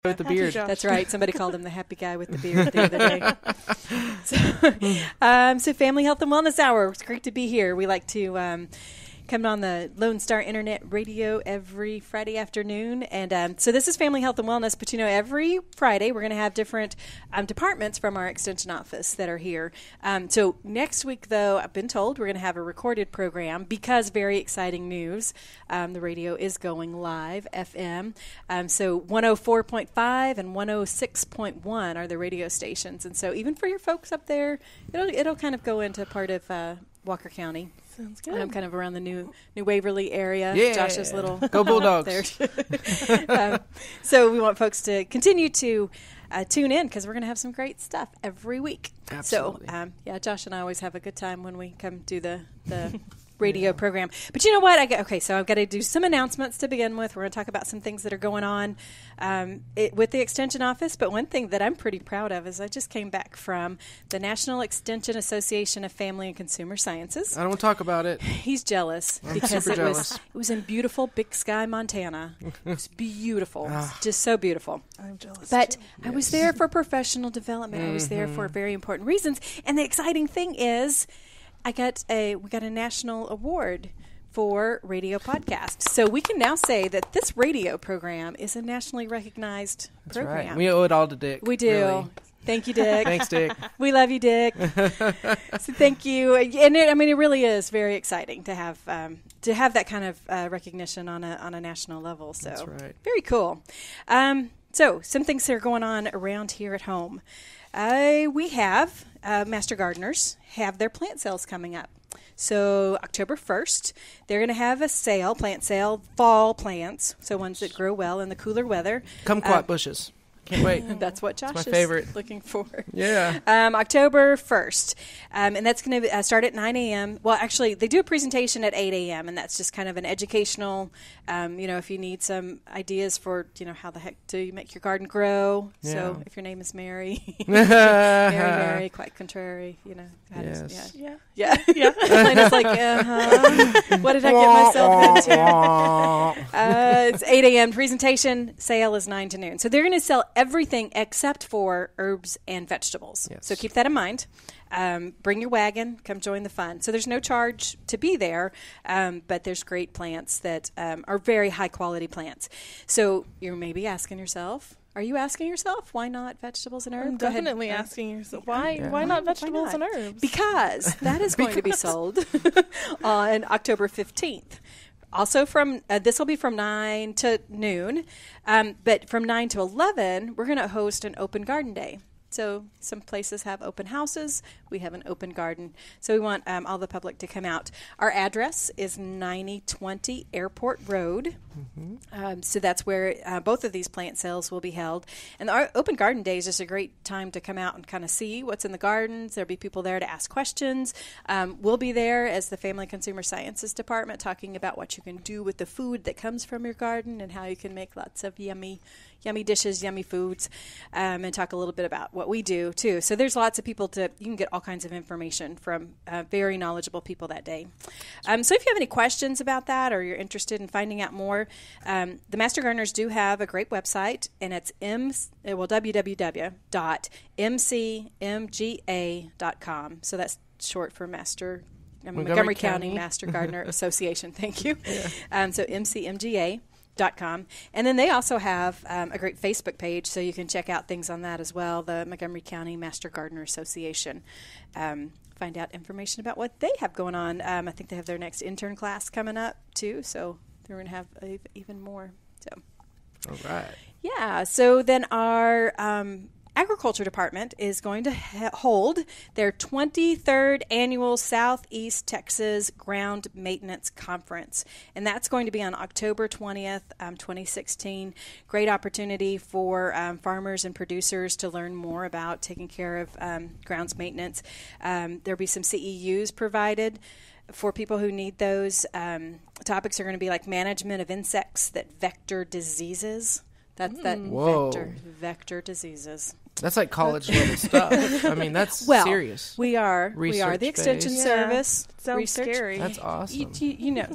with the beard. That's right. Somebody called him the happy guy with the beard the other day. So Family Health and Wellness Hour. It's great to be here. We like to come on the Lone Star Internet Radio every Friday afternoon. And so this is Family Health and Wellness, but every Friday we're going to have different departments from our Extension office that are here. So next week, though, I've been told we're going to have a recorded program because very exciting news. The radio is going live, FM. So 104.5 and 106.1 are the radio stations. And so even for your folks up there, it'll kind of go into part of Walker County. Sounds good. Kind of around the New Waverly area. Yeah. Josh's little Go Bulldogs. there. So we want folks to continue to tune in because we're going to have some great stuff every week. Absolutely. So, Josh and I always have a good time when we come do the radio program. But you know what? So I've got to do some announcements to begin with. We're going to talk about some things that are going on with the Extension office. But one thing that I'm pretty proud of is I just came back from the National Extension Association of Family and Consumer Sciences. I don't want to talk about it. He's jealous because super it jealous. was in beautiful Big Sky, Montana. It was beautiful. It was just so beautiful. I'm jealous. But too. I was there for professional development. I was there for very important reasons. And the exciting thing is we got a national award for radio podcasts. So we can now say that this radio program is a nationally recognized program. Right. We owe it all to Dick. We do. Really. Thank you, Dick. Thanks, Dick. We love you, Dick. So thank you. And it really is very exciting to have that kind of recognition on a national level. So That's right. Very cool. So some things that are going on around here at home. We have Master Gardeners have their plant sales coming up. So October 1st, they're going to have a plant sale, fall plants, so ones that grow well in the cooler weather. Kumquat bushes. Can't wait. That's what Josh my is favorite. looking for. Yeah. October 1st. And that's going to start at 9 a.m. Well, actually, they do a presentation at 8 a.m., and that's just kind of an educational, if you need some ideas for, how the heck do you make your garden grow. Yeah. So if your name is Mary, Mary, quite contrary, Yes. Yeah. And it's like, what did I get myself into? It's 8 a.m. Presentation. Sale is 9 to noon. So they're going to sell everything except for herbs and vegetables. Yes. So keep that in mind. Bring your wagon. Come join the fun. So there's no charge to be there, but there's great plants that are very high-quality plants. So you're maybe asking yourself, are you asking yourself, why not vegetables and herbs? I'm definitely asking yourself, why not vegetables and herbs? Because that is going to be sold on October 15th. Also this will be from 9 to noon, but from 9 to 11, we're going to host an open garden day. So some places have open houses. We have an open garden. So we want all the public to come out. Our address is 9020 Airport Road. Mm-hmm. So that's where both of these plant sales will be held. And our open garden day is just a great time to come out and kind of see what's in the gardens. There'll be people there to ask questions. We'll be there as the Family Consumer Sciences Department talking about what you can do with the food that comes from your garden and how you can make lots of yummy dishes, yummy foods, and talk a little bit about what we do, too. So there's lots of people you can get all kinds of information from very knowledgeable people that day. So if you have any questions about that or you're interested in finding out more, the Master Gardeners do have a great website, and it's www.mcmga.com. So that's short for Montgomery County Master Gardener Association. Thank you. Yeah. So mcmga.com. And then they also have a great Facebook page, so you can check out things on that as well, the Montgomery County Master Gardener Association. Find out information about what they have going on. I think they have their next intern class coming up, too, so they're going to have even more. So, all right. Yeah, so then our Agriculture Department is going to hold their 23rd annual Southeast Texas Ground Maintenance Conference, and that's going to be on October 20th, 2016. Great opportunity for farmers and producers to learn more about taking care of grounds maintenance. There'll be some CEUs provided for people who need those. Topics are going to be like management of insects that vector diseases. That's vector diseases. That's like college level stuff. I mean, that's serious. We are the Extension Service. Sounds scary. That's awesome. So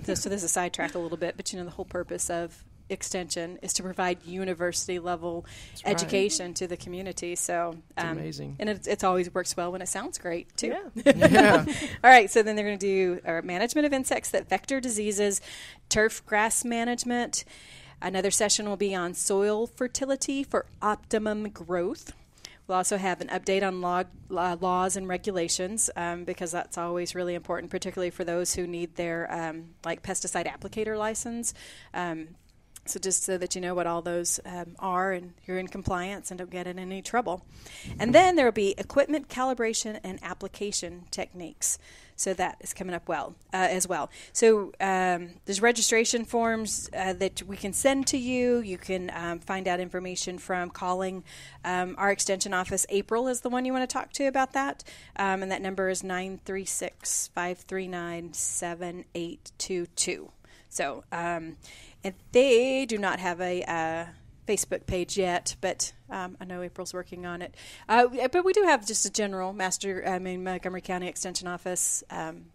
this is a sidetrack a little bit, but the whole purpose of Extension is to provide university-level education to the community. So amazing. And it's always works well when it sounds great, too. Yeah. All right, so then they're going to do management of insects that vector diseases, turf grass management. Another session will be on soil fertility for optimum growth. We'll also have an update on laws and regulations because that's always really important, particularly for those who need their pesticide applicator license. So just so that you know what all those are and you're in compliance and don't get in any trouble. And then there will be equipment calibration and application techniques. So that is coming up as well. So there's registration forms that we can send to you. You can find out information from calling our extension office. April is the one you want to talk to about that. And that number is 936-539-7822. So and they do not have a Facebook page yet, but I know April's working on it. But we do have just a general Montgomery County Extension Office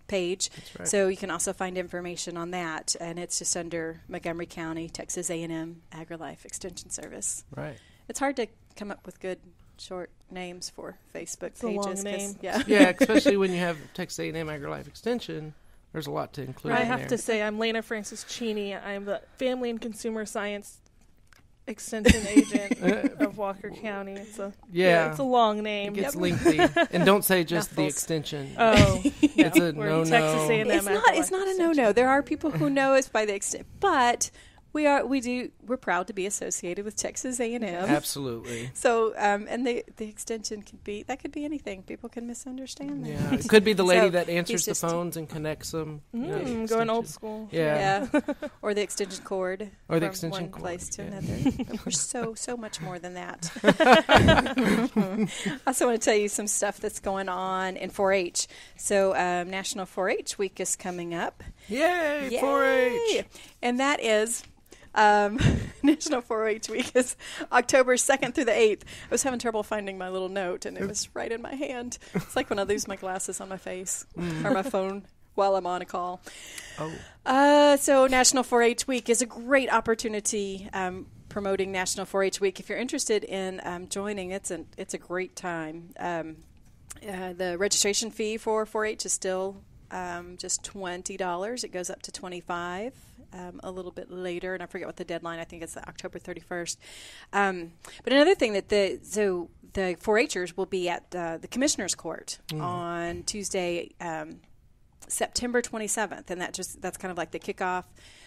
page. That's right. So you can also find information on that, and it's just under Montgomery County, Texas A&M AgriLife Extension Service. Right. It's hard to come up with good short names for Facebook pages. A long name. Yeah, especially when you have Texas A&M AgriLife Extension. There's a lot to include. I in have there. to say, I'm Lana Franceschini. I'm the Family and Consumer Science Extension Agent of Walker County. It's a long name. It gets lengthy, and don't say just the extension. Oh, it's a no. no-no. Texas A&M It's not a no-no. There are people who know us by the extent, but we're proud to be associated with Texas A&M. Absolutely. So, and the extension could be anything. People can misunderstand that. Yeah, it could be the lady that answers the phones and connects them. Going old school. Yeah. Or the extension cord. Or the from extension one cord, place to yeah. another. But we're so much more than that. I also want to tell you some stuff that's going on in 4-H. So, National 4-H Week is coming up. Yay! 4-H. And that is. National 4-H Week is October 2nd through the 8th. I was having trouble finding my little note, and it was right in my hand. It's like when I lose my glasses on my face or my phone while I'm on a call. So National 4-H Week is a great opportunity promoting National 4-H Week. If you're interested in joining, it's a great time. The registration fee for 4-H is still just $20. It goes up to $25. A little bit later, and I forget what the deadline. I think it's October 31st. But another thing that the 4-Hers will be at the Commissioner's Court on Tuesday, September 27th, and that's kind of like the kickoff,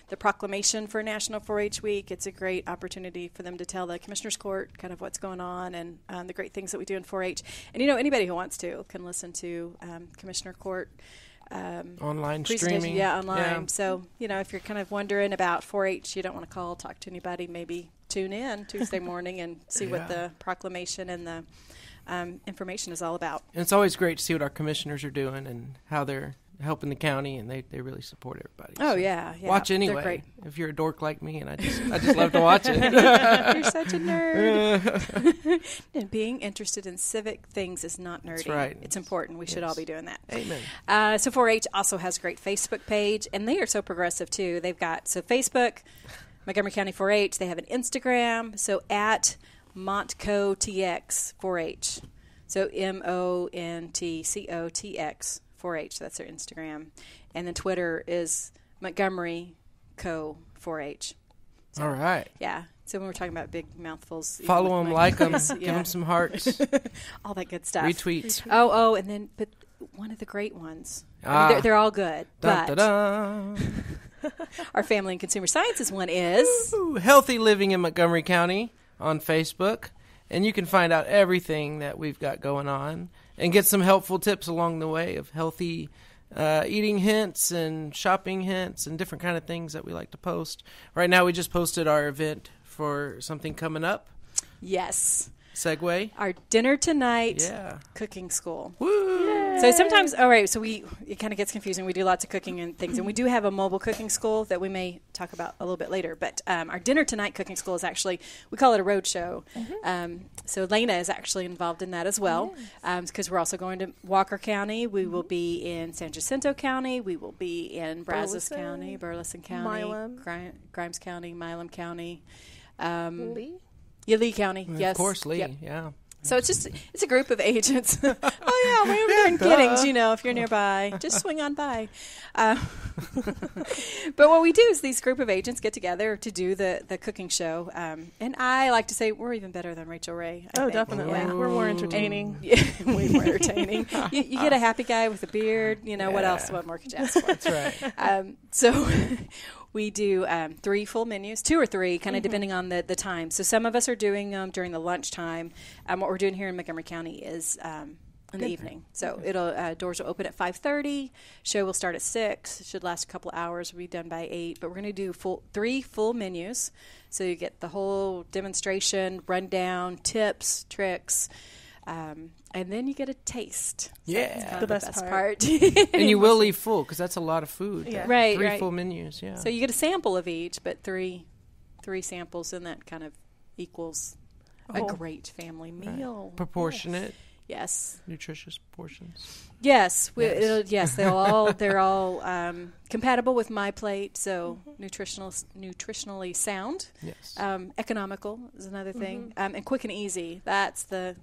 the proclamation for National 4-H Week. It's a great opportunity for them to tell the Commissioner's Court kind of what's going on and the great things that we do in 4-H. And anybody who wants to can listen to Commissioner Court. Online streaming. Yeah, online. Yeah. So, if you're kind of wondering about 4-H, you don't want to talk to anybody, maybe tune in Tuesday morning and see what the proclamation and the information is all about. And it's always great to see what our commissioners are doing and how they're helping the county, and they really support everybody. Oh, so yeah. Watch anyway. If you're a dork like me, and I just love to watch it. You're such a nerd. And being interested in civic things is not nerdy. That's right. It's important. We should all be doing that. Amen. So 4-H also has a great Facebook page, and they are so progressive, too. They've got Facebook, Montgomery County 4-H. They have an Instagram, so at MontcoTX 4-H. So MONTCOTX 4-H. That's their Instagram. And then Twitter is Montgomery Co 4-H. So, all right. Yeah. So when we're talking about big mouthfuls, follow them, like them, give them some hearts, all that good stuff. Retweets. Oh, and then but one of the great ones. I mean, they're all good. But our Family and Consumer Sciences one is Healthy Living in Montgomery County on Facebook, and you can find out everything that we've got going on and get some helpful tips along the way of healthy eating hints and shopping hints and different kind of things that we like to post. Right now, we just posted our event for something coming up. Yes. Segue. Our dinner tonight cooking school. Woo! Yay. So sometimes, all right, so it kind of gets confusing. We do lots of cooking and things, and we do have a mobile cooking school that we may talk about a little bit later. But our dinner tonight cooking school is actually, we call it a road show. So Lana is actually involved in that as well, because we're also going to Walker County. We will be in San Jacinto County. We will be in Brazos County, Burleson County, Grimes County, Milam County. Lee? Yeah, Lee County, yes. Of course, Lee, Yep. yeah. So it's a group of agents. We're over there in Giddings, if you're nearby. Just swing on by. But what we do is these group of agents get together to do the cooking show. And I like to say we're even better than Rachel Ray. I think. Definitely. Yeah. We're more entertaining. Way more entertaining. You get a happy guy with a beard. What else? What more could you ask for? That's right. So we do 3 full menus, 2 or 3, kind of depending on the time. So some of us are doing them during the lunchtime. What we're doing here in Montgomery County is in the evening. So doors will open at 5:30. Show will start at 6. It should last a couple of hours. We'll be done by 8. But we're going to do 3 full menus. So you get the whole demonstration, rundown, tips, tricks. And then you get a taste. So Yeah. the best part. And you will leave full because that's a lot of food. Yeah. Right, 3 right. full menus, yeah. So you get a sample of each, but three samples, and that kind of equals a great family meal. Proportionate, Yes. nutritious portions. Yes. They're all compatible with my plate, so nutritionally sound. Yes. Economical is another thing, and quick and easy. That's the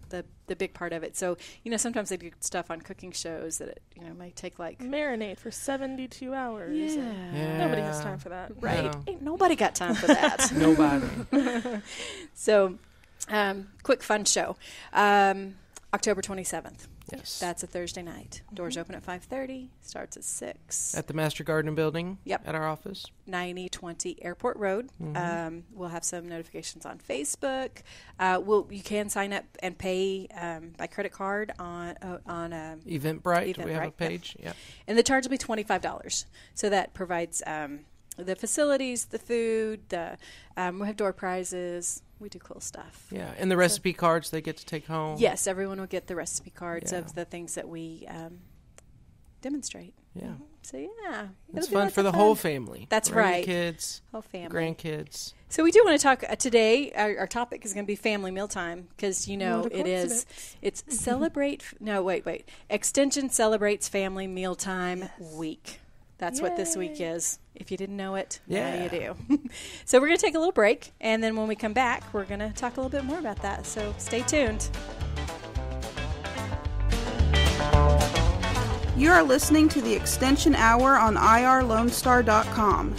big part of it. So sometimes they do stuff on cooking shows that it may take like marinate for 72 hours. Yeah. Nobody has time for that. Right? No. Ain't nobody got time for that. Nobody. So, quick fun show. October 27th. Yes. That's a Thursday night. Doors open at 5:30. Starts at 6. At the Master Garden Building. Yep. At our office. 9020 Airport Road. We'll have some notifications on Facebook. You can sign up and pay by credit card on Eventbrite. We have a page. Yep. Yeah. And the charge will be $25. So that provides the facilities, the food. We have door prizes. We do cool stuff. Yeah, and the recipe cards they get to take home. Yes, everyone will get the recipe cards of the things that we demonstrate. Yeah. So, yeah. It's fun for the whole family. That's right. Kids, whole family. Grandkids. So we do want to talk today. Our topic is going to be family mealtime because, it is. It's Extension celebrates Family Mealtime Week. That's what this week is. If you didn't know it, now you do. So we're going to take a little break, and then when we come back, we're going to talk a little bit more about that. So stay tuned. You are listening to the Extension Hour on irlonestar.com.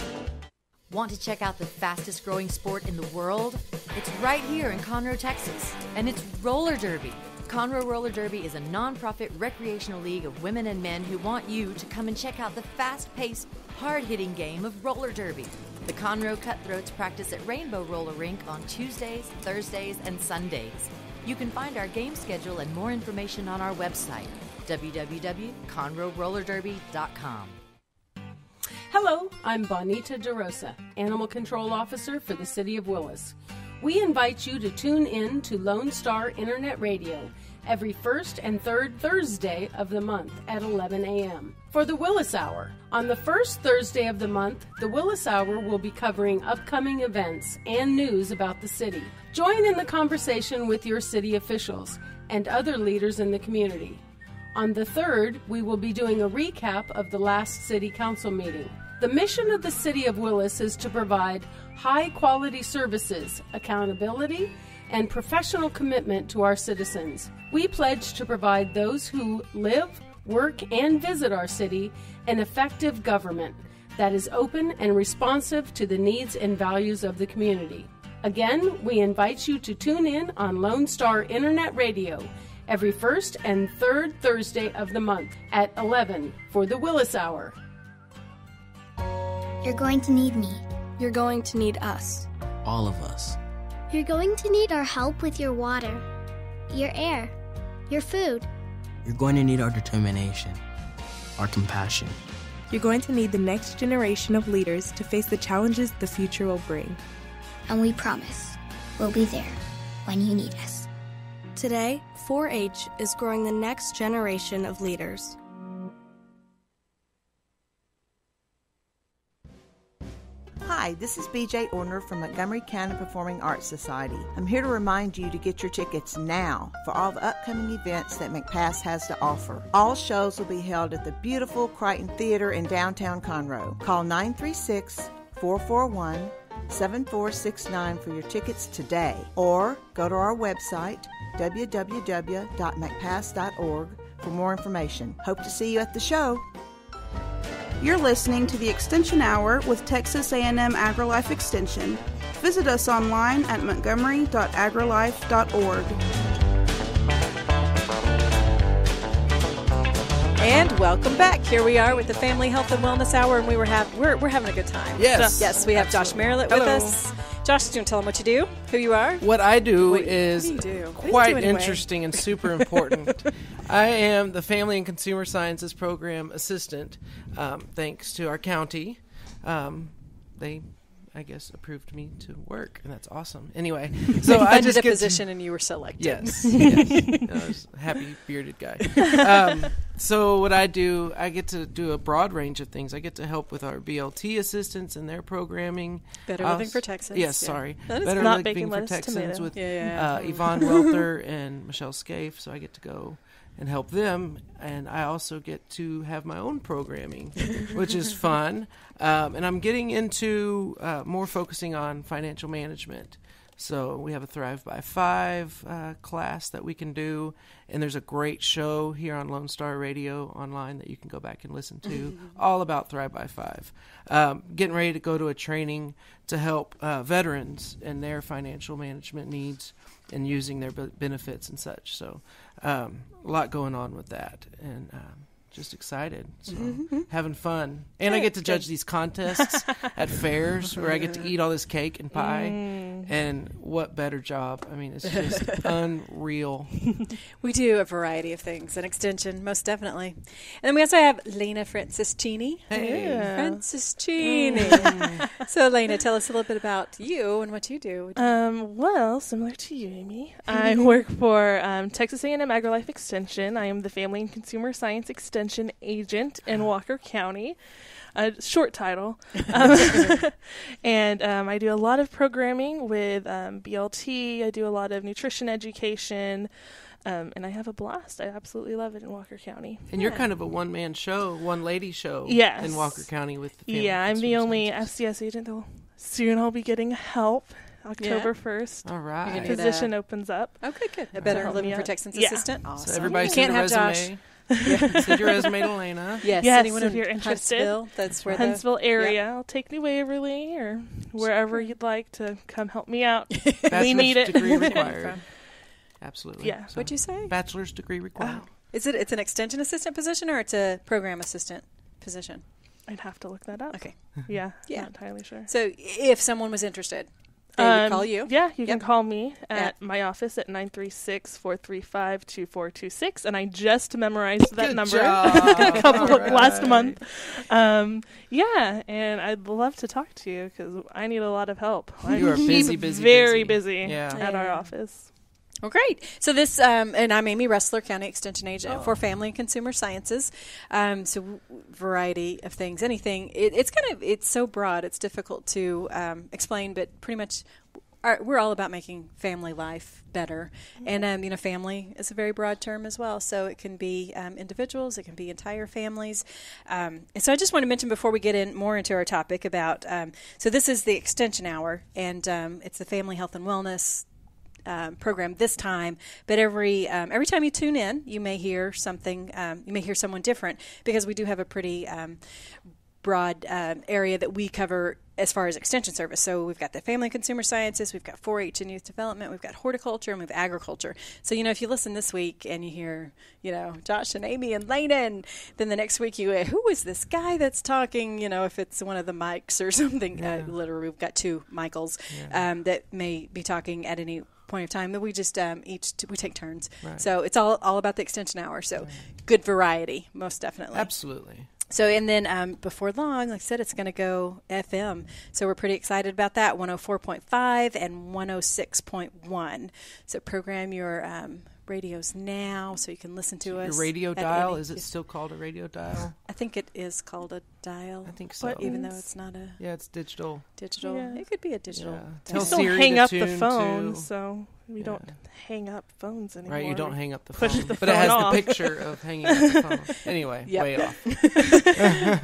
Want to check out the fastest growing sport in the world? It's right here in Conroe, Texas, and it's roller derby. Conroe Roller Derby is a non-profit recreational league of women and men who want you to come and check out the fast-paced, hard-hitting game of roller derby. The Conroe Cutthroats practice at Rainbow Roller Rink on Tuesdays, Thursdays, and Sundays. You can find our game schedule and more information on our website, www.conroerollerderby.com. Hello, I'm Bonita DeRosa, Animal Control Officer for the City of Willis. We invite you to tune in to Lone Star Internet Radio every first and third Thursday of the month at 11 a.m. for the Willis Hour. On the first Thursday of the month, the Willis Hour will be covering upcoming events and news about the city. Join in the conversation with your city officials and other leaders in the community. On the third, we will be doing a recap of the last City Council meeting. The mission of the City of Willis is to provide high-quality services, accountability, and professional commitment to our citizens. We pledge to provide those who live, work, and visit our city an effective government that is open and responsive to the needs and values of the community. Again, we invite you to tune in on Lone Star Internet Radio every first and third Thursday of the month at 11 for the Willis Hour. You're going to need me. You're going to need us. All of us. You're going to need our help with your water, your air, your food. You're going to need our determination, our compassion. You're going to need the next generation of leaders to face the challenges the future will bring. And we promise we'll be there when you need us. Today, 4-H is growing the next generation of leaders. Hi, this is BJ Orner from Montgomery County Performing Arts Society. I'm here to remind you to get your tickets now for all the upcoming events that McPass has to offer. All shows will be held at the beautiful Crichton Theater in downtown Conroe. Call 936-441-7469 for your tickets today, or go to our website, www.mcpass.org, for more information. Hope to see you at the show. You're listening to the Extension Hour with Texas A&M AgriLife Extension. Visit us online at montgomery.agrilife.org. And welcome back. Here we are with the Family Health and Wellness Hour, and we're having a good time. Yes. Yes, we have Josh Merritt with us. Josh, do you want to tell them what you do, who you are? What I do is quite interesting and super important. I am the Family and Consumer Sciences Program Assistant, thanks to our county. They, I guess, approved me to work, and that's awesome. Anyway, so I just get a position and you were selected. Yes. I was a happy bearded guy. So what I do, I get to do a broad range of things. I get to help with our BLT assistants and their programming. Better Living for Texans. Yes, sorry. Better Living for Texans with Yvonne Welter and Michelle Scaife. So I get to go and help them, and I also get to have my own programming, which is fun. And I'm getting into more focusing on financial management. So we have a Thrive by 5 class that we can do, and there's a great show here on Lone Star Radio online that you can go back and listen to, all about Thrive by 5. Getting ready to go to a training to help veterans and their financial management needs and using their benefits and such. So a lot going on with that, and just excited. So having fun. And I get to judge these contests at fairs where I get to eat all this cake and pie. And what better job? I mean, it's just unreal. We do a variety of things. An extension, most definitely. And then we also have Lana Franceschini. Hey. Franceschini. So, Lana, tell us a little bit about you and what you do. Well, similar to you, Amy, I work for Texas A&M AgriLife Extension. I am the Family and Consumer Science Extension agent in Walker County. A short title. And I do a lot of programming with BLT. I do a lot of nutrition education. And I have a blast. I absolutely love it in Walker County. And you're kind of a one-man show, one-lady show in Walker County with the Family I'm the only FCS agent. Soon I'll be getting help. October 1st. All right. Position opens up. Okay, good. A Better Living for Texans assistant. Awesome. So everybody send your resume. Send your resume to Lana. Yes, anyone if you're interested. Huntsville, that's where Huntsville area. I'll take New Waverly or wherever you'd like to come help me out. We need it. Degree required. Absolutely. Yeah. So, what'd you say? Bachelor's degree required. Oh. It's an extension assistant position or it's a program assistant position? I'd have to look that up. Okay. Yeah. Not entirely sure. So if someone was interested, they would call you? Yeah, you can call me at my office at 936-435-2426, and I just memorized that number last month. And I'd love to talk to you because I need a lot of help. You are busy. Very busy at our office. Well, great. So this, and I'm Amy Ressler, County Extension Agent for Family and Consumer Sciences. So variety of things, anything. It's so broad, it's difficult to explain, but pretty much we're all about making family life better. And, family is a very broad term as well. So it can be individuals, it can be entire families. And so I just want to mention before we get more into our topic about, so this is the Extension Hour, and it's the Family Health and Wellness program this time, but every time you tune in, you may hear something. You may hear someone different because we do have a pretty broad area that we cover as far as extension service. So we've got the Family and Consumer Sciences, we've got 4-H and Youth Development, we've got horticulture, and we've agriculture. So if you listen this week and you hear Josh and Amy and Lana, and then the next week who is this guy that's talking? If it's one of the mics or something. Literally, we've got two Michaels that may be talking at any point of time that we just we take turns. So it's all about the extension hour. So good variety, most definitely. Absolutely. So, and then before long, like I said, it's going to go FM. So we're pretty excited about that, 104.5 and 106.1. So program your radios now so you can listen to us. Your radio dial, is it still called a radio dial? I think it is called a dial. I think so. Even though it's not a... Yeah, it's digital. Digital. Yeah. It could be a digital. You still hang up the phone, so we don't hang up phones anymore. Right, you don't hang up the Push phone. the But phone it has off. the picture of hanging up the phone. Anyway, way off.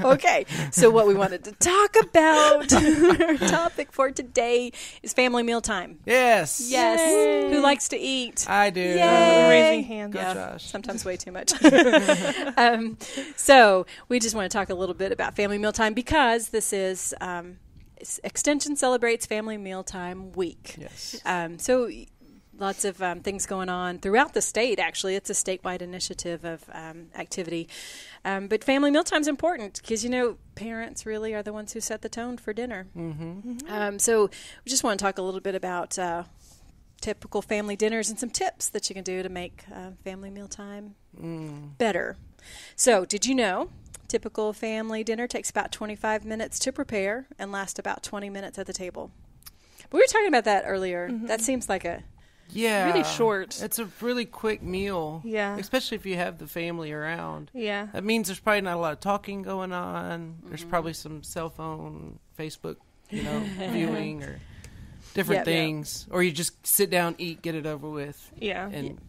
Okay, so what we wanted to talk about, our topic for today is family mealtime. Yes. Yes. Yay. Who likes to eat? I do. Yay. Raising hands. Go, Yeah, Josh. sometimes way too much. So we just want to talk a little bit about family mealtime because this is Extension celebrates Family Mealtime Week. Yes. So lots of things going on throughout the state, actually. It's a statewide initiative of activity. But family mealtime is important because, parents really are the ones who set the tone for dinner. So we just want to talk a little bit about typical family dinners and some tips that you can do to make family mealtime better. So did you know typical family dinner takes about 25 minutes to prepare and lasts about 20 minutes at the table? We were talking about that earlier. That seems like a... Yeah. Really short. It's a really quick meal. Yeah. Especially if you have the family around. Yeah. That means there's probably not a lot of talking going on. There's probably some cell phone, Facebook, viewing or different things. Or you just sit down, eat, get it over with. Yeah. And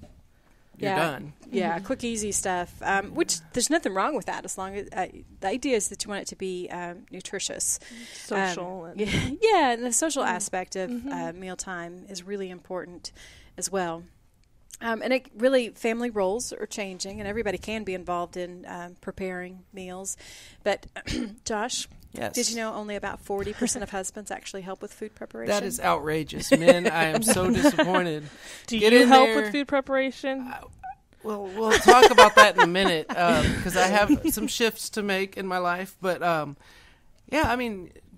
you're done. Yeah, quick, easy stuff, which there's nothing wrong with that as long as the idea is that you want it to be nutritious. Social. And the social aspect of mealtime is really important as well. And it really, family roles are changing, and everybody can be involved in preparing meals. But, Josh, yes. Did you know only about 40% of husbands actually help with food preparation? That is outrageous. Men, I am so disappointed. Do Get you in help there. with food preparation? Well, we'll talk about that in a minute because I have some shifts to make in my life. But,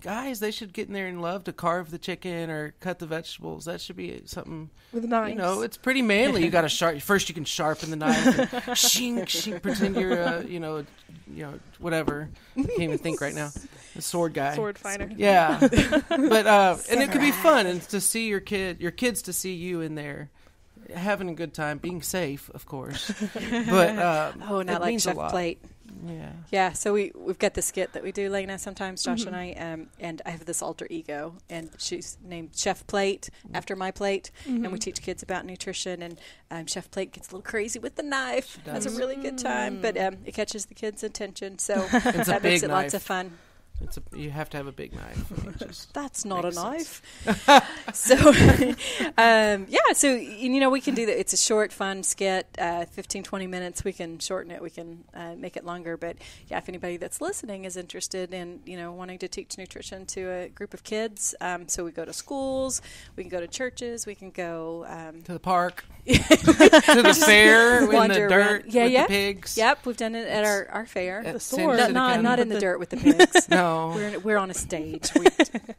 guys, they should get in there and love to carve the chicken or cut the vegetables. That should be something. With knives. It's pretty manly. You got to first you can sharpen the knife and shing, pretend you're, whatever. I can't even think right now. The sword guy. Sword fighter. Yeah. But, and it could be fun and to see your kids to see you in there. Having a good time, being safe, of course. But not like Chef Plate. Yeah. So we've got the skit that we do, Lana, sometimes, Josh and I, and I have this alter ego, and she's named Chef Plate after my plate, and we teach kids about nutrition, and Chef Plate gets a little crazy with the knife. Has a really good time, but it catches the kids' attention, so that makes it lots of fun. You have to have a big knife. That's not a knife. So, we can do that. It's a short, fun skit, 15, 20 minutes. We can shorten it. We can make it longer. But, if anybody that's listening is interested in, wanting to teach nutrition to a group of kids, so we go to schools, we can go to churches, we can go... to the park, to the fair, in the dirt with the pigs. Yep, we've done it at our fair. The sword. Not in the dirt with the pigs. No. We're on a stage.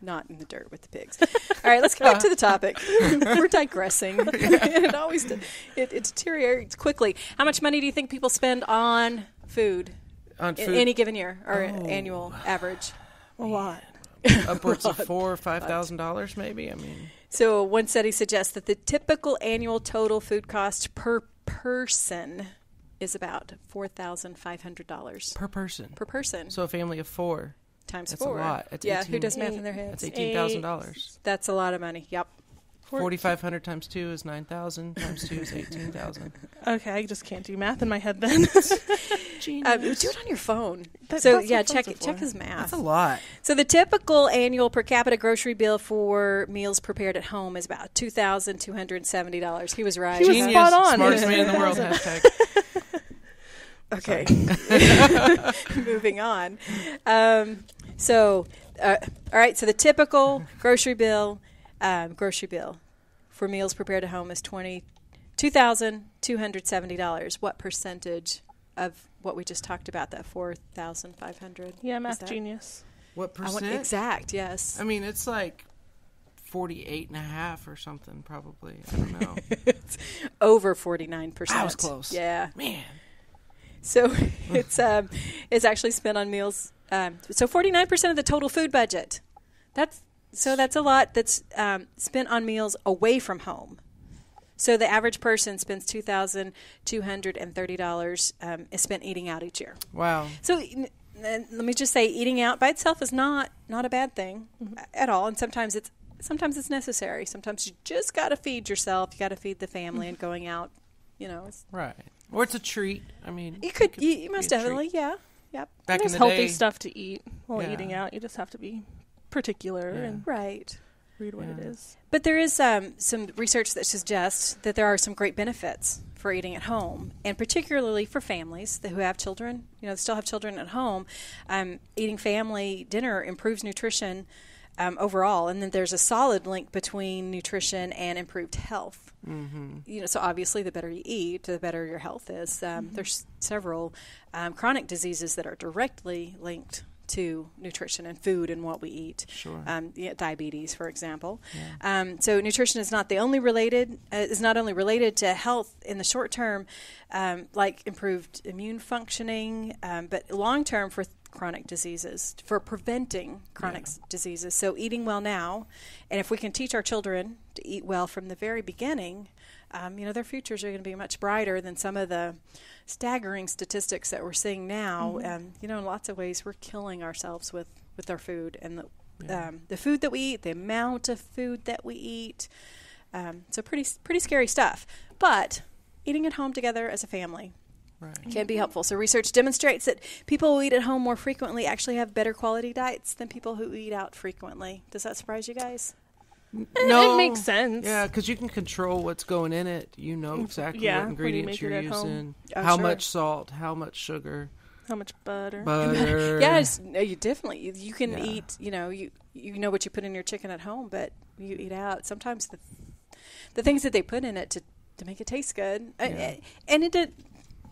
Not in the dirt with the pigs. All right, let's get back to the topic. We're digressing. It always it deteriorates quickly. How much money do you think people spend on food? On food? In any given year or annual average? A lot. Upwards of $4,000 or $5,000, maybe. So one study suggests that the typical annual total food cost per person is about $4,500 per person. Per person. So a family of 4 times that's 4. a lot. That's who does math in their heads? That's $18,000. That's a lot of money. Yep. 4,500 times 2 is 9,000. Times 2 is 18,000. Okay, I just can't do math in my head then. Do it on your phone. Check his math. That's a lot. So the typical annual per capita grocery bill for meals prepared at home is about $2,270. He was right. He was spot on. Smartest man in the world. Okay. Moving on. All right. So the typical grocery bill for meals prepared at home is $2,270. What percentage of what we just talked about, that 4,500? Yeah, math genius. What percent? Exact, yes. It's like 48.5 or something, probably. I don't know. It's over 49%. I was close. Yeah. Man. So it's actually spent on meals. So 49% of the total food budget. That's a lot that's spent on meals away from home. So the average person spends $2,230 is spent eating out each year. Wow. So let me just say, eating out by itself is not a bad thing at all. And sometimes it's necessary. Sometimes you just got to feed yourself. You got to feed the family, and going out, it's right. Or it's a treat. I mean, you most definitely, yeah. Yep. Back in there's the healthy day, stuff to eat while eating out. You just have to be particular and right. read what it is. But there is some research that suggests that there are some great benefits for eating at home, and particularly for families who have children, still have children at home. Eating family dinner improves nutrition overall, and then there's a solid link between nutrition and improved health. Mm-hmm. So obviously the better you eat, the better your health is. There's several chronic diseases that are directly linked to nutrition and food and what we eat. Sure. Diabetes, for example. Yeah. So nutrition is not only related to health in the short term, like improved immune functioning, but long term for chronic diseases, for preventing chronic diseases. So eating well now, and if we can teach our children to eat well from the very beginning, their futures are going to be much brighter than some of the staggering statistics that we're seeing now. In lots of ways, we're killing ourselves with our food and the food that we eat, the amount of food that we eat. So pretty scary stuff. But eating at home together as a family can be helpful. So research demonstrates that people who eat at home more frequently actually have better quality diets than people who eat out frequently. Does that surprise you guys? No, it makes sense. Yeah, because you can control what's going in it. You know exactly what ingredients you're using, how much salt, how much sugar, how much butter. Yes, you definitely. You can eat. You know what you put in your chicken at home, but you eat out. Sometimes the things that they put in it to make it taste good, and it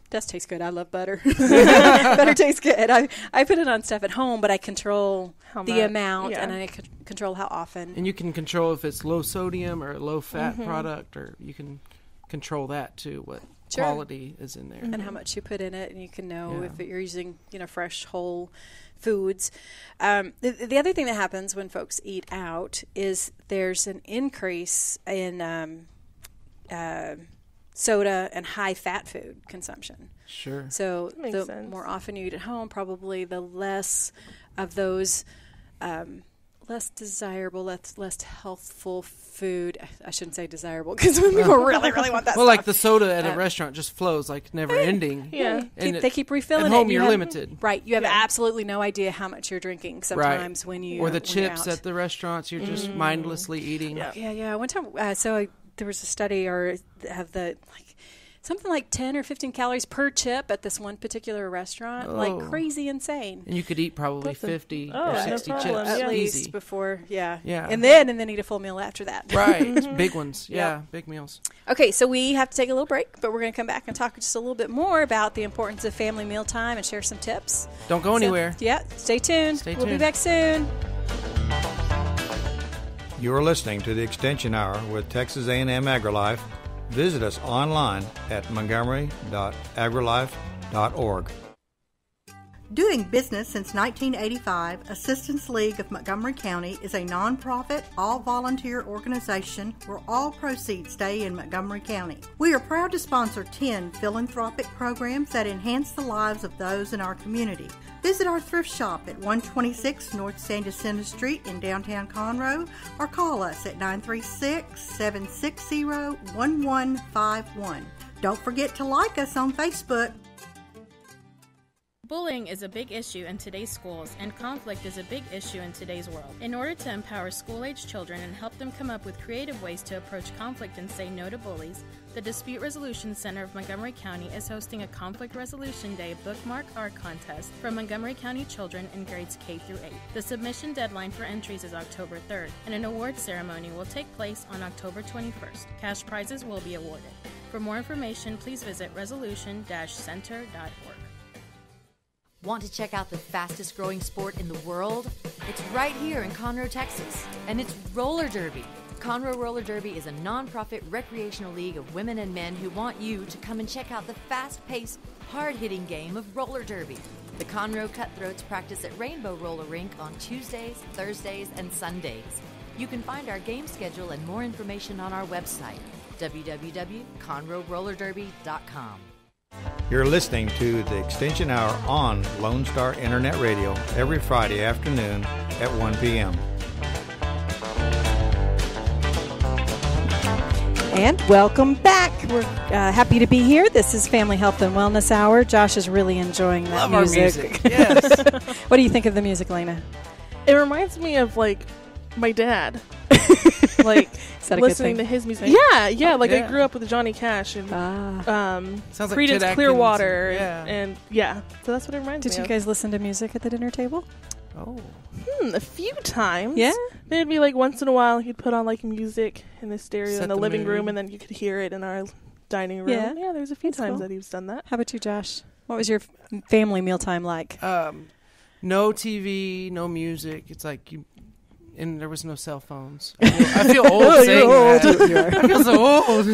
does taste good. I love butter. Butter tastes good. I put it on stuff at home, but I control the amount and I control how often. And you can control if it's low sodium or low fat product, or you can control that too, what quality is in there. And how much you put in it, and you can know if you're using fresh whole foods. The other thing that happens when folks eat out is there's an increase in soda and high-fat food consumption. Sure. So the more often you eat at home, probably the less of those less desirable, less healthful food. I shouldn't say desirable because people really, really want that well, stuff. like the soda at a restaurant just flows like never ending. Yeah. They keep refilling at it. At home, you're limited. Right. You have absolutely no idea how much you're drinking sometimes when you... Or the chips at the restaurants, you're just mindlessly eating. Yeah. One time, there was a study, or have something like 10 or 15 calories per chip at this one particular restaurant, like crazy insane. And you could eat probably 50 or 60 chips at least easy. Before, and then eat a full meal after that. Right, big ones, big meals. Okay, so we have to take a little break, but we're going to come back and talk just a little bit more about the importance of family mealtime and share some tips. Don't go anywhere. Stay tuned. We'll be back soon. You're listening to the Extension Hour with Texas A&M AgriLife. Visit us online at montgomery.agrilife.org. Doing business since 1985, Assistance League of Montgomery County is a nonprofit, all-volunteer organization where all proceeds stay in Montgomery County. We are proud to sponsor 10 philanthropic programs that enhance the lives of those in our community. Visit our thrift shop at 126 North San Jacinto Street in downtown Conroe, or call us at 936-760-1151. Don't forget to like us on Facebook. Bullying is a big issue in today's schools, and conflict is a big issue in today's world. In order to empower school-age children and help them come up with creative ways to approach conflict and say no to bullies, the Dispute Resolution Center of Montgomery County is hosting a Conflict Resolution Day Bookmark Art Contest for Montgomery County children in grades K through 8. The submission deadline for entries is October 3rd, and an awards ceremony will take place on October 21st. Cash prizes will be awarded. For more information, please visit resolution-center.org. Want to check out the fastest growing sport in the world? It's right here in Conroe, Texas, and it's roller derby. Conroe Roller Derby is a non-profit recreational league of women and men who want you to come and check out the fast-paced, hard-hitting game of roller derby. The Conroe Cutthroats practice at Rainbow Roller Rink on Tuesdays, Thursdays, and Sundays. You can find our game schedule and more information on our website, www.conroerollerderby.com. You're listening to the Extension Hour on Lone Star Internet Radio every Friday afternoon at 1 p.m. And welcome back. We're happy to be here. This is Family Health and Wellness Hour. Josh is really enjoying that Love music. our music. Yes. What do you think of the music, Lena? It reminds me of, like, my dad. Like, listening to his music. Yeah. I grew up with Johnny Cash and Sounds like Creedence Chet Clearwater. Atkins, And so that's what it reminds me Did you of. guys listen to music at the dinner table? Oh. A few times. Yeah? There'd be, like, once in a while he'd put on, like, music in the stereo Set in the the living mood. room, and then you could hear it in our dining room. Yeah. Yeah, there's a few That's times cool. that he's done that. How about you, Josh? What was your family mealtime like? No TV, no music. It's like you... And there was no cell phones. I feel old saying that. I feel so old.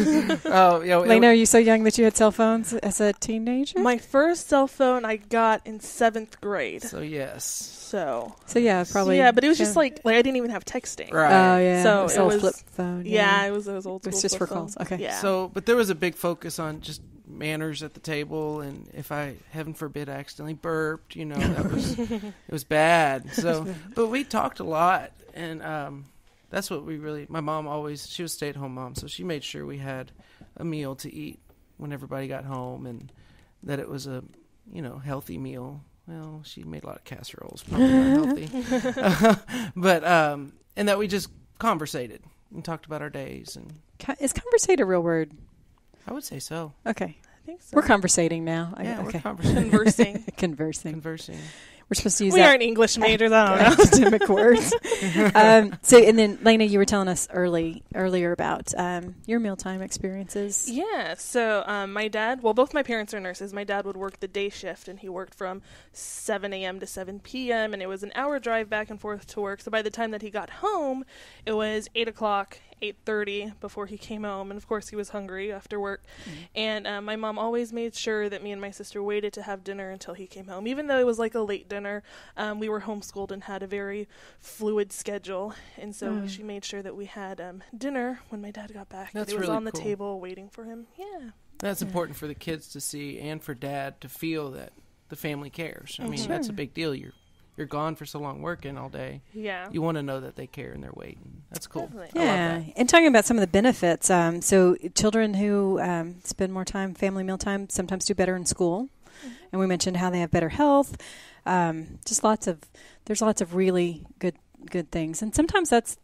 Lena, are you so young that you had cell phones as a teenager? My first cell phone I got in 7th grade. So, yes. So yeah, probably. Yeah, but it was just like I didn't even have texting. Right. Oh, yeah. So it it was was flip phone. Yeah, it was old school. It was just for flip calls. phone. Okay. Yeah. So, but there was a big focus on just manners at the table, and if I, heaven forbid, accidentally burped, that was it was bad. So, but we talked a lot, and that's what we really. My mom she was a stay-at-home mom, so she made sure we had a meal to eat when everybody got home, and that it was a healthy meal. Well, she made a lot of casseroles, probably not healthy, but and that we just conversated and talked about our days. And Is conversate a real word? I would say so. Okay. I think so. We're conversating now. Yeah, okay. we're conversing. Conversing. We're supposed to use We aren't English majors. I don't know. academic words. And then Lena, you were telling us earlier about your mealtime experiences. Yeah. So my dad, both my parents are nurses. My dad would work the day shift, and he worked from 7 a.m. to 7 p.m., and it was an hour drive back and forth to work. So by the time that he got home, it was 8 o'clock, 8:30 before he came home. And, of course, he was hungry after work. Mm-hmm. And my mom always made sure that me and my sister waited to have dinner until he came home. Even though it was like a late dinner, we were homeschooled and had a very fluid schedule. And so she made sure that we had dinner when my dad got back. That's it was really on the cool. table waiting for him. Yeah. That's important for the kids to see and for dad to feel that the family cares. I mean, that's a big deal. You're gone for so long working all day. Yeah. You want to know that they care and they're waiting. That's cool. Definitely. Yeah. I love that. And talking about some of the benefits, so children who spend more time, family mealtime, sometimes do better in school. Mm-hmm. And we mentioned how they have better health. There's lots of really good things. And sometimes that's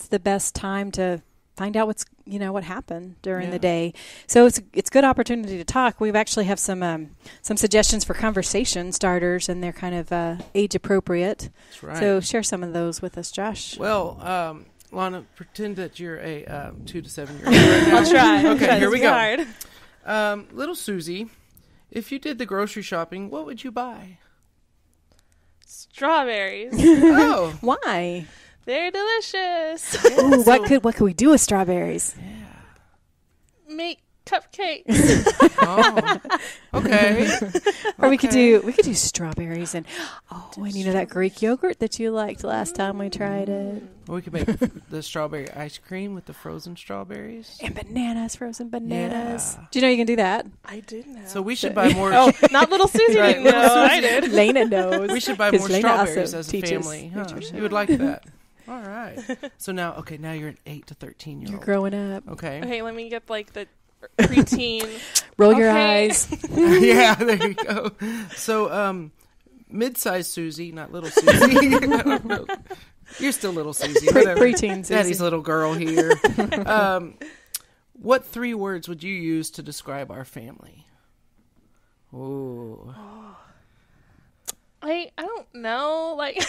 the best time to find out what happened during the day. So it's a good opportunity to talk. We actually have some suggestions for conversation starters, and they're kind of age appropriate. That's right. So share some of those with us, Josh. Well, Lana, pretend that you're a 2 to 7 year old right now. I'll try. Okay, here we go. Hard. Little Susie, if you did the grocery shopping, what would you buy? Strawberries. Oh, Why? They're delicious. Ooh, what could we do with strawberries? Make cupcakes. Okay. Or we could do strawberries and that Greek yogurt that you liked last time we tried it. Or we could make the strawberry ice cream with the frozen strawberries. And frozen bananas. Yeah. Do you know you can do that? I didn't know. So we should buy more. Not little Susie Right, didn't know. little I Susie. did. Lena knows. We should buy 'Cause more Lena strawberries also as a teaches family. Huh? nutrition. You would like that. All right. So now you're an 8 to 13-year-old. You're growing up. Okay. Okay, let me get like the preteen. Roll your eyes. Yeah, there you go. So, mid-sized Susie, not little Susie. You're still little Susie. Preteen Susie. Daddy's little girl here. What 3 words would you use to describe our family? Ooh. I don't know. Like.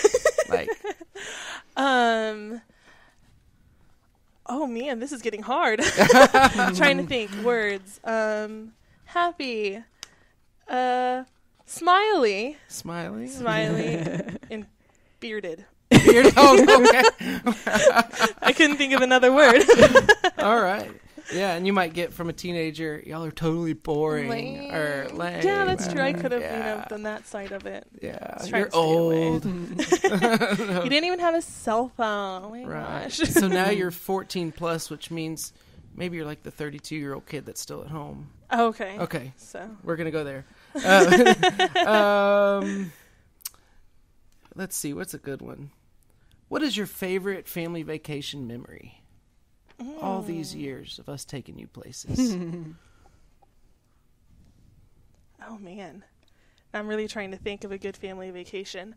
Oh man, this is getting hard. I'm trying to think words. Happy. Smiley, Smiley, and bearded. Beard? Oh, okay. I couldn't think of another word. All right. Yeah, and you might get from a teenager, y'all are totally boring or lame. Yeah, that's true. I could have, done that side of it. Yeah, you're old. You didn't even have a cell phone. Oh my gosh. So now you're 14 plus, which means maybe you're like the 32-year-old kid that's still at home. Oh, okay. Okay. So we're gonna go there. Let's see. What's a good one? What is your favorite family vacation memory? All these years of us taking you places. Oh, man. I'm really trying to think of a good family vacation.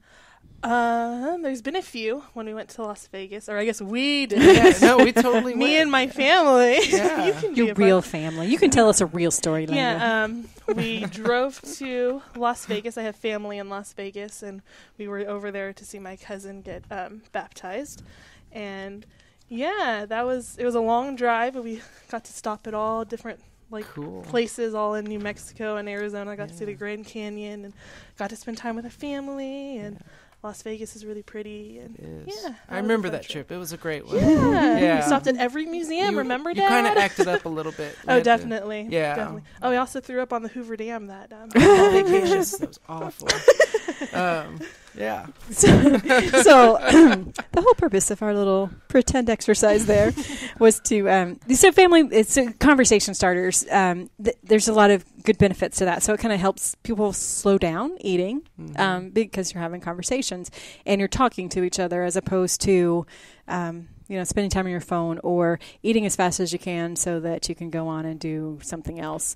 There's been a few when we went to Las Vegas, or I guess we did. Yeah, no, we totally went. Me and my family. Yeah. You can Your real family. You can tell us a real story, Lana. Yeah, we drove to Las Vegas. I have family in Las Vegas, and we were over there to see my cousin get baptized. And yeah, it was a long drive, but we got to stop at all different places all in New Mexico and Arizona. I got to see the Grand Canyon and got to spend time with a family, and Las Vegas is really pretty. And it is. Yeah, I remember that trip. It was a great one. Yeah. We stopped at every museum. Remember, Dad? You kind of acted up a little bit. Oh, definitely. Yeah. Definitely. Oh, we also threw up on the Hoover Dam that vacation. That was awful. Yeah. So the whole purpose of our little pretend exercise there was to so family. It's conversation starters. There's a lot of good benefits to that. So it kind of helps people slow down eating because you're having conversations and you're talking to each other as opposed to spending time on your phone or eating as fast as you can so that you can go on and do something else.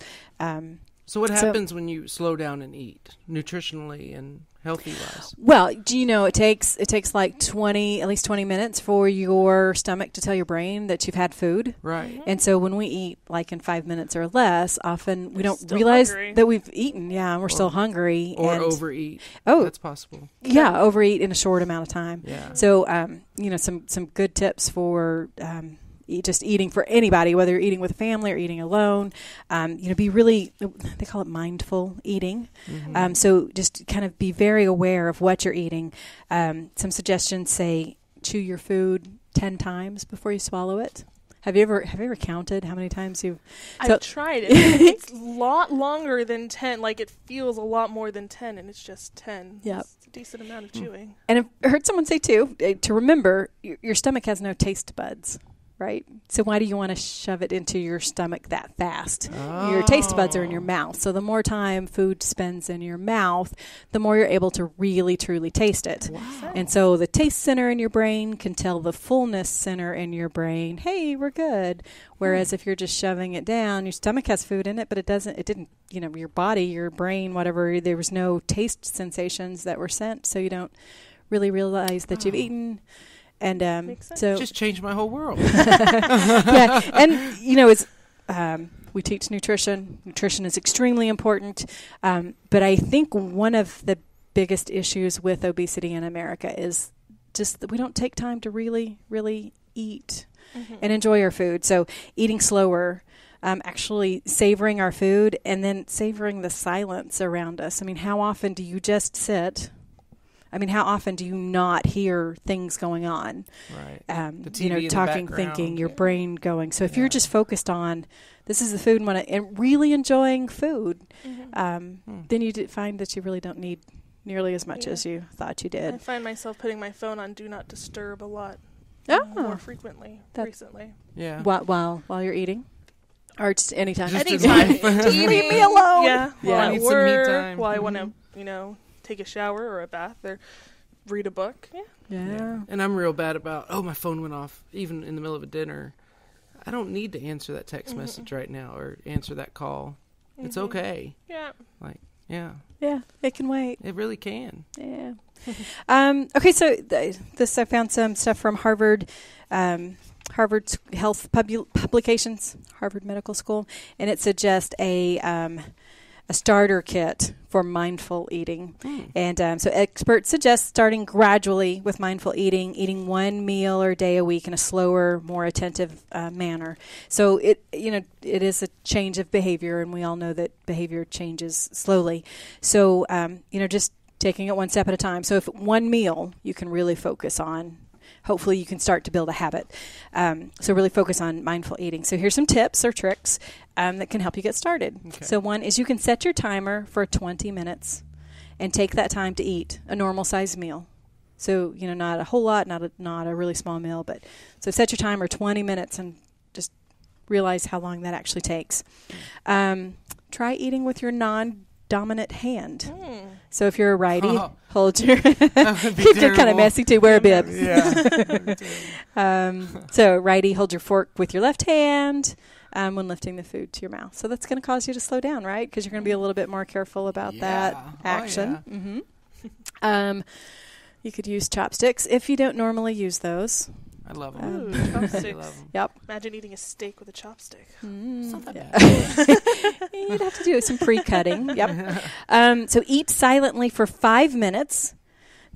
So what happens when you slow down and eat nutritionally and healthy-wise? Well, do you know it takes like at least 20 minutes for your stomach to tell your brain that you've had food. Right. And so when we eat like in 5 minutes or less, often we don't realize that we've eaten. Yeah, and we're still hungry. Or and overeat. Oh, that's possible. Yeah, overeat in a short amount of time. Yeah. So, some good tips for just eating for anybody, whether you're eating with a family or eating alone. Be really, they call it mindful eating. Mm-hmm. So just kind of be very aware of what you're eating. Some suggestions say chew your food 10 times before you swallow it. Have you ever counted how many times you've? I've tried it. It's a lot longer than 10. Like it feels a lot more than 10, and it's just 10. Yep. It's a decent amount of chewing. And I've heard someone say too to remember your stomach has no taste buds. Right? So why do you want to shove it into your stomach that fast? Oh. Your taste buds are in your mouth. So the more time food spends in your mouth, the more you're able to really, truly taste it. Wow. And so the taste center in your brain can tell the fullness center in your brain, hey, we're good. Whereas if you're just shoving it down, your stomach has food in it, but it didn't, your body, your brain, whatever, there was no taste sensations that were sent. So you don't really realize that you've eaten. And so just changed my whole world. Yeah, and it's we teach nutrition. Nutrition is extremely important, but I think one of the biggest issues with obesity in America is just that we don't take time to really, really eat and enjoy our food. So eating slower. Actually savoring our food and then savoring the silence around us. I mean, how often do you just sit? I mean, how often do you not hear things going on? Right. The TV talking, thinking, your brain going. So if you're just focused on this is the food and really enjoying food, then you find that you really don't need nearly as much as you thought you did. I find myself putting my phone on Do Not Disturb a lot more frequently recently. Yeah. While you're eating? Or just anytime? Anytime. Leave me alone. Yeah. While I need some me time. While I want to, take a shower or a bath or read a book. Yeah. And I'm real bad about, my phone went off even in the middle of a dinner. I don't need to answer that text message right now or answer that call. It's okay. Yeah. Yeah, it can wait. It really can. Yeah. Okay, so this I found some stuff from Harvard Health Publications, Harvard Medical School, and it suggests a starter kit for mindful eating. And so experts suggest starting gradually with mindful eating one meal or day a week in a slower, more attentive manner. So it is a change of behavior, and we all know that behavior changes slowly. So just taking it one step at a time. So if one meal you can really focus on, hopefully you can start to build a habit. So really focus on mindful eating. So here's some tips or tricks that can help you get started. Okay. So one is you can set your timer for 20 minutes and take that time to eat a normal sized meal. So, not a whole lot, not a really small meal, but so set your timer 20 minutes and just realize how long that actually takes. Try eating with your non-dominant hand. So if you're a righty, hold your... They're kind of messy too. Wear a bib. Yeah. So righty, hold your fork with your left hand when lifting the food to your mouth. So that's going to cause you to slow down, right? Because you're going to be a little bit more careful about that action. You could use chopsticks if you don't normally use those. I love them. Chopsticks. Yep. Imagine eating a steak with a chopstick. It's not that bad. You'd have to do some pre-cutting. Yep. So eat silently for 5 minutes,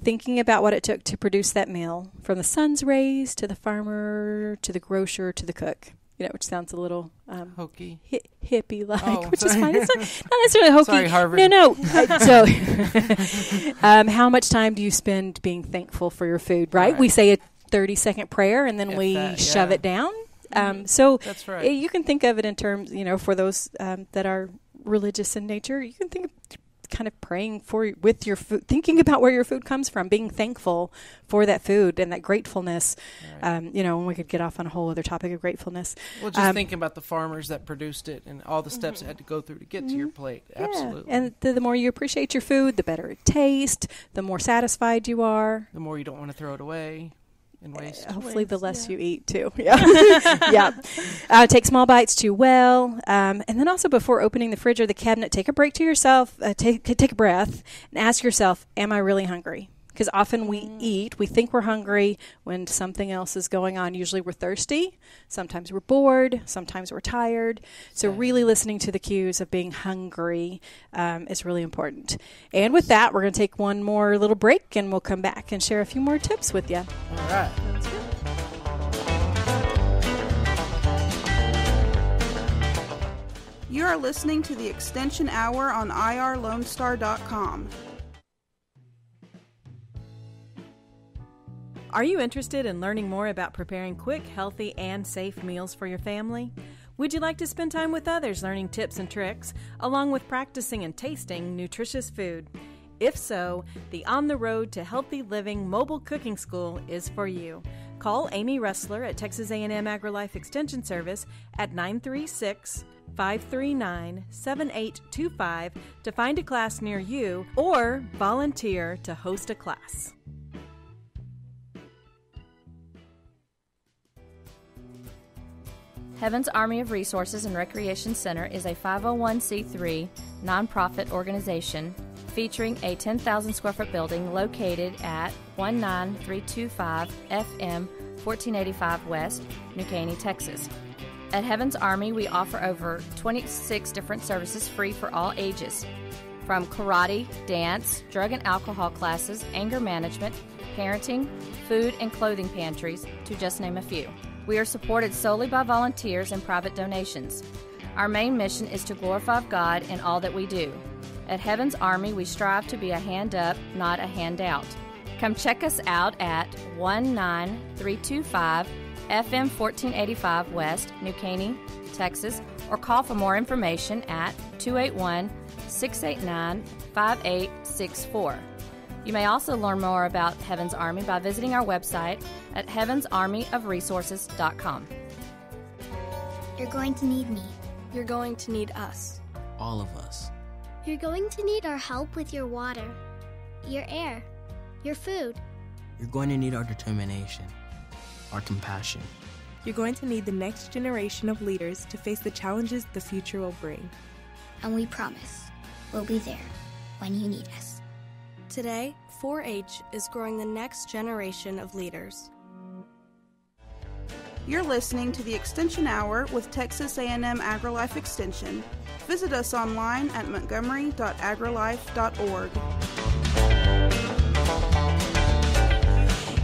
thinking about what it took to produce that meal, from the sun's rays to the farmer to the grocer to the cook. Which sounds a little hokey, hippie-like, which is fine. It's not necessarily hokey. Sorry, Harvard. No. So, how much time do you spend being thankful for your food? Right? We say a 30-second prayer, and then shove it down. So that's right. You can think of it in terms, for those that are religious in nature. You can think of kind of praying with your food, thinking about where your food comes from, being thankful for that food and that gratefulness. Right. And we could get off on a whole other topic of gratefulness. Well, just thinking about the farmers that produced it and all the steps it had to go through to get to your plate. Yeah. Absolutely. And the more you appreciate your food, the better it tastes, the more satisfied you are. The more you don't want to throw it away. Waste. Hopefully the less you eat too. Yeah. Take small bites too well. And then also before opening the fridge or the cabinet, take a break to yourself, take a breath and ask yourself, am I really hungry? Because often we think we're hungry when something else is going on. Usually we're thirsty. Sometimes we're bored. Sometimes we're tired. So really listening to the cues of being hungry is really important. And with that, we're going to take one more little break, and we'll come back and share a few more tips with you. All right. Sounds good. You are listening to the Extension Hour on irlonestar.com. Are you interested in learning more about preparing quick, healthy, and safe meals for your family? Would you like to spend time with others learning tips and tricks, along with practicing and tasting nutritious food? If so, the On the Road to Healthy Living Mobile Cooking School is for you. Call Amy Ressler at Texas A&M AgriLife Extension Service at 936-539-7825 to find a class near you or volunteer to host a class. Heaven's Army of Resources and Recreation Center is a 501c3 nonprofit organization featuring a 10,000 square foot building located at 19325 FM 1485 West, New Caney, Texas. At Heaven's Army, we offer over 26 different services free for all ages, from karate, dance, drug and alcohol classes, anger management, parenting, food and clothing pantries, to just name a few. We are supported solely by volunteers and private donations. Our main mission is to glorify God in all that we do. At Heaven's Army, we strive to be a hand up, not a handout. Come check us out at 19325 FM 1485 West, New Caney, Texas, or call for more information at 281-689-5864. You may also learn more about Heaven's Army by visiting our website at heavensarmyofresources.com. You're going to need me. You're going to need us. All of us. You're going to need our help with your water, your air, your food. You're going to need our determination, our compassion. You're going to need the next generation of leaders to face the challenges the future will bring. And we promise we'll be there when you need us. Today, 4-H is growing the next generation of leaders. You're listening to the Extension Hour with Texas A&M AgriLife Extension. Visit us online at montgomery.agrilife.org.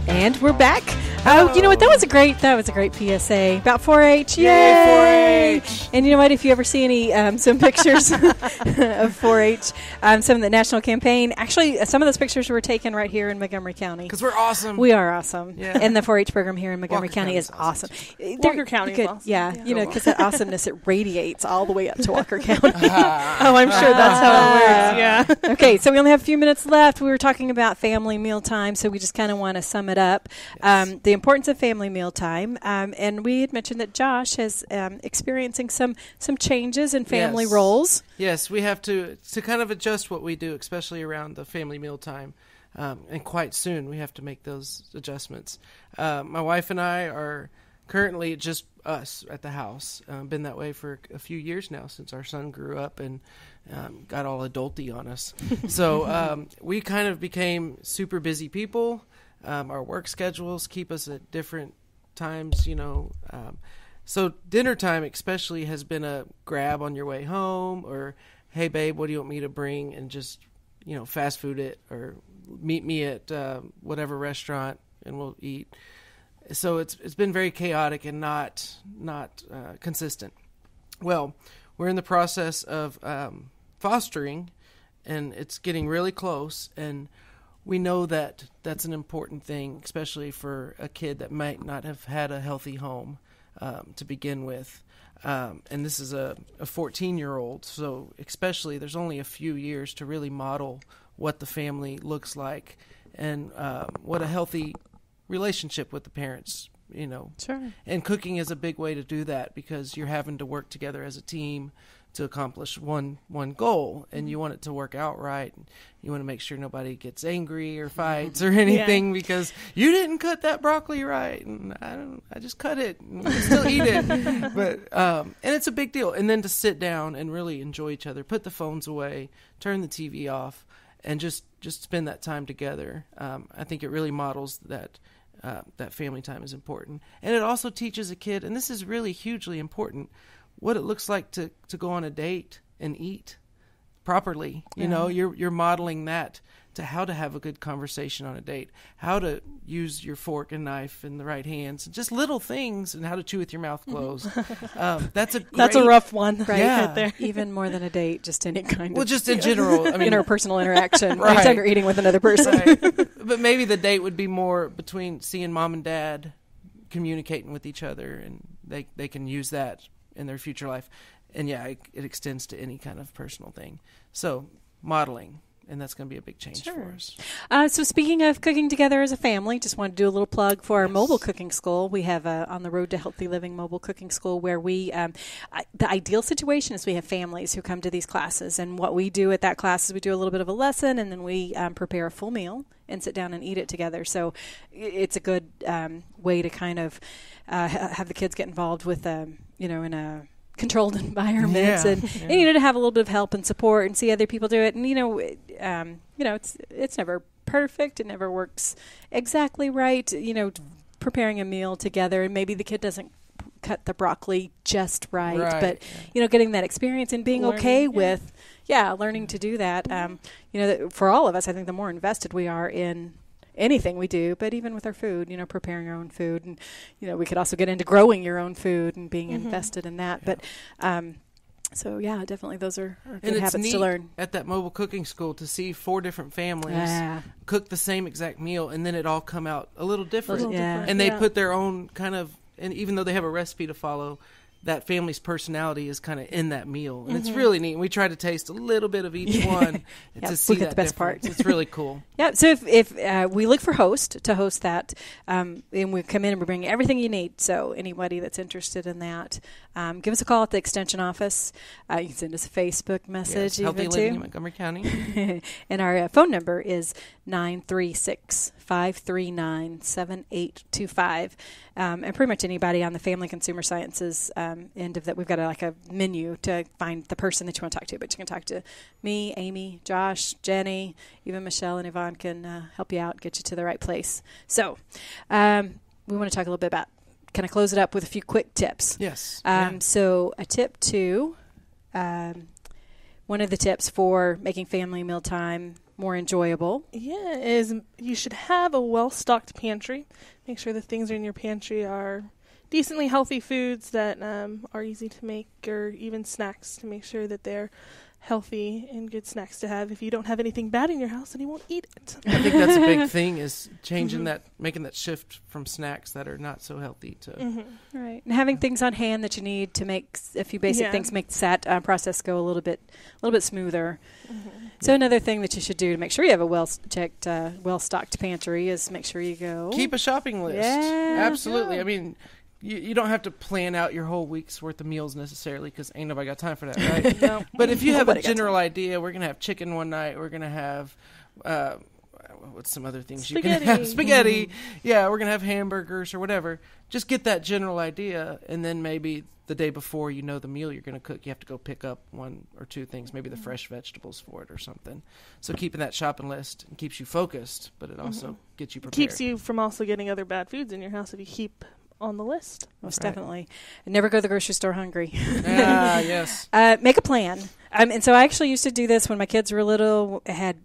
And we're back. Oh, you know what? That was a great PSA about 4-H. Yay, 4-H! And you know what? If you ever see any some pictures of 4-H, some of the national campaign, actually, some of those pictures were taken right here in Montgomery County. Because we're awesome. We are awesome. Yeah. And the 4-H program here in Montgomery Walker County is awesome. Walker County is awesome. Yeah, you know, because that awesomeness, it radiates all the way up to Walker County. Oh, I'm sure that's how it works. Yeah. Okay, so we only have a few minutes left. We were talking about family mealtime, so we just kind of want to sum it up. Yes. The importance of family mealtime, and we had mentioned that Josh is experiencing some changes in family roles. Yes, we have to kind of adjust what we do, especially around the family mealtime. And quite soon we have to make those adjustments. My wife and I are currently just us at the house. Been that way for a few years now since our son grew up and got all adulty on us. So we kind of became super busy people. Our work schedules keep us at different times, you know. So dinner time especially has been a grab on your way home, or, hey, babe, what do you want me to bring? And just, you know, fast food it, or meet me at whatever restaurant and we'll eat. So it's been very chaotic and not consistent. Well, we're in the process of fostering, and it's getting really close, and we know that that's an important thing, especially for a kid that might not have had a healthy home to begin with. And this is a 14-year-old, so especially there's only a few years to really model what the family looks like and what a healthy relationship with the parents, you know. Sure. And cooking is a big way to do that, because you're having to work together as a team to accomplish one goal, and you want it to work out right. You want to make sure nobody gets angry or fights or anything because you didn't cut that broccoli right, and I just cut it and we can still eat it. But and it's a big deal. And then to sit down and really enjoy each other, put the phones away, turn the TV off, and just spend that time together. I think it really models that family time is important. And it also teaches a kid, and this is really hugely important, what it looks like to go on a date and eat properly. You know, you're modeling that to how to have a good conversation on a date, how to use your fork and knife in the right hands, just little things, and how to chew with your mouth closed. That's a rough one, right there. Even more than a date, just any kind of just in general, I mean, interpersonal interaction. Right. Anytime you're eating with another person. Right. But maybe the date would be more between seeing mom and dad communicating with each other, and they can use that in their future life. And it extends to any kind of personal thing. So modeling, and that's going to be a big change for us. So speaking of cooking together as a family, just want to do a little plug for our mobile cooking school. We have On the Road to Healthy Living mobile cooking school, where we the ideal situation is we have families who come to these classes, and what we do at that class is we do a little bit of a lesson, and then we prepare a full meal and sit down and eat it together. So it's a good way to kind of have the kids get involved with in a controlled environments, and to have a little bit of help and support and see other people do it. And it's never perfect, it never works exactly right, preparing a meal together, and maybe the kid doesn't cut the broccoli just right. But getting that experience and being okay with learning to do that. For all of us, I think the more invested we are in anything we do, but even with our food, preparing our own food, and we could also get into growing your own food and being invested in that. But definitely those are good habits to learn. At that mobile cooking school, to see 4 different families cook the same exact meal, and then it all come out a little different. And they put their own kind of, and even though they have a recipe to follow, that family's personality is kind of in that meal, and it's really neat. And we try to taste a little bit of each one to see that the best part. It's really cool. So if we look for to host that, and we come in and we bring everything you need. So anybody that's interested in that, give us a call at the Extension office. You can send us a Facebook message. Healthy Living in Montgomery County. And our phone number is 936-539-7825. And pretty much anybody on the Family Consumer Sciences end of that, we've got a menu to find the person that you want to talk to. But you can talk to me, Amy, Josh, Jenny, even Michelle and Yvonne can help you out, get you to the right place. So we want to talk a little bit about, kind of close it up with a few quick tips. Yes. So a tip 2, one of the tips for making family mealtime more enjoyable. Yeah, is you should have a well-stocked pantry. Make sure the things in your pantry are decently healthy foods that are easy to make, or even snacks to make sure that they're healthy and good snacks to have. If you don't have anything bad in your house, then you won't eat it. I think that's a big thing, is changing that, making that shift from snacks that are not so healthy to... Right. And having things on hand that you need to make a few basic things, make the process go a little bit smoother. So another thing that you should do to make sure you have a well-checked, well-stocked pantry is make sure you go... Keep a shopping list. Yeah. Absolutely. I mean... You don't have to plan out your whole week's worth of meals necessarily, because ain't nobody got time for that, right? No. But if you have a general idea, we're going to have chicken one night, we're going to have, what's some other things you can have? Spaghetti. Yeah, we're going to have hamburgers or whatever. Just get that general idea, and then maybe the day before you know the meal you're going to cook, you have to go pick up one or two things, maybe the fresh vegetables for it or something. So keeping that shopping list keeps you focused, but it also gets you prepared. Keeps you from also getting other bad foods in your house if you keep on the list. Most definitely. And never go to the grocery store hungry. Yes. Make a plan. And so I actually used to do this when my kids were little. I had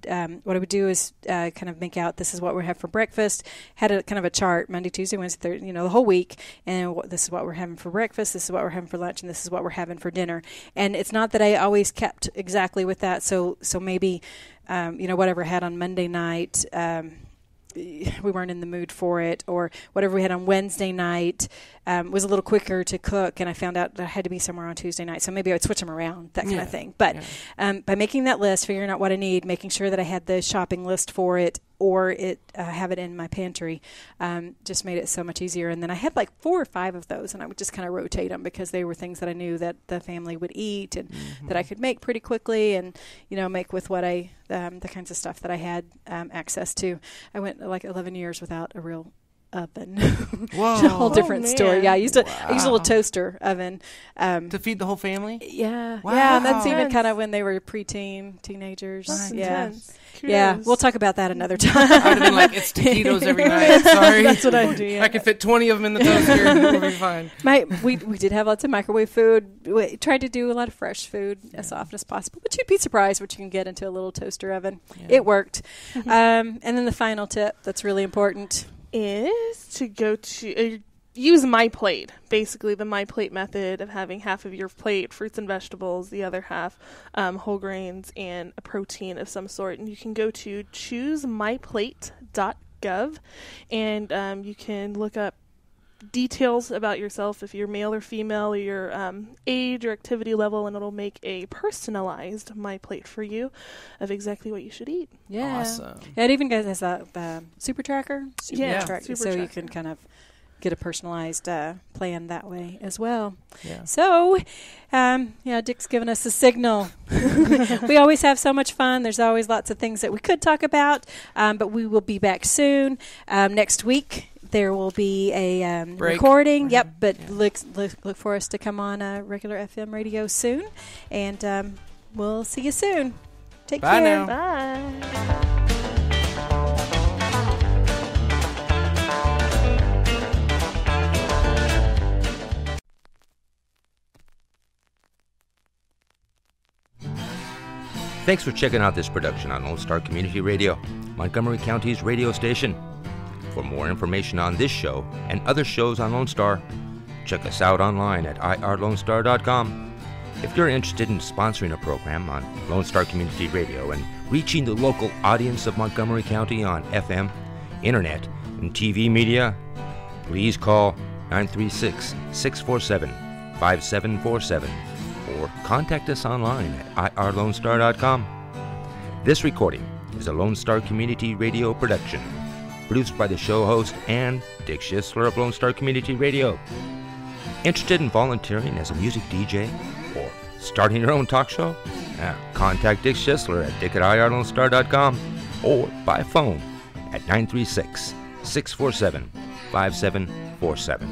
what I would do is kind of make out, this is what we have for breakfast. Had a kind of a chart, Monday, Tuesday, Wednesday, Thursday, the whole week. And this is what we're having for breakfast. This is what we're having for lunch. And this is what we're having for dinner. And it's not that I always kept exactly with that. So maybe, whatever I had on Monday night, we weren't in the mood for it, or whatever we had on Wednesday night was a little quicker to cook, and I found out that I had to be somewhere on Tuesday night, so maybe I would switch them around, that kind of thing. But by making that list, figuring out what I need, making sure that I had the shopping list for it, or have it in my pantry, just made it so much easier. And then I had like 4 or 5 of those, and I would just kind of rotate them because they were things that I knew that the family would eat, and that I could make pretty quickly, and make with what the kinds of stuff that I had access to. I went like 11 years without a real oven. Whoa. It's a whole different story. Yeah, I used a little toaster oven to feed the whole family. Yeah, wow. Yeah, and that's even kind of when they were teenagers. That's intense. Kudos. Yeah, we'll talk about that another time. I'd have been like, it's taquitos every night. Sorry, that's what I do. Yeah. I could fit 20 of them in the toaster, and we'll be fine. We did have lots of microwave food. We tried to do a lot of fresh food as often as possible, but you'd be surprised what you can get into a little toaster oven. Yeah. It worked. And then the final tip that's really important is to go to use My Plate. Basically, the My Plate method of having half of your plate fruits and vegetables, the other half whole grains and a protein of some sort. And you can go to choosemyplate.gov, and you can look up details about yourself, if you're male or female, or your age or activity level, and it'll make a personalized My Plate for you of exactly what you should eat. Yeah. Awesome. Yeah, it even has a super tracker. Super tracker. You can kind of get a personalized plan that way as well. Yeah. So, Dick's given us a signal. We always have so much fun. There's always lots of things that we could talk about, but we will be back soon. Next week, there will be a recording. Yep, but look for us to come on regular FM radio soon, and we'll see you soon. Take care. Now. Bye. Thanks for checking out this production on Lone Star Community Radio, Montgomery County's radio station. For more information on this show and other shows on Lone Star, check us out online at irlonestar.com. If you're interested in sponsoring a program on Lone Star Community Radio and reaching the local audience of Montgomery County on FM, Internet, and TV media, please call 936-647-5747 or contact us online at irlonestar.com. This recording is a Lone Star Community Radio production, produced by the show host and Dick Schisler of Lone Star Community Radio. Interested in volunteering as a music DJ or starting your own talk show? Contact Dick Schisler at dick@irlonestar.com or by phone at 936-647-5747.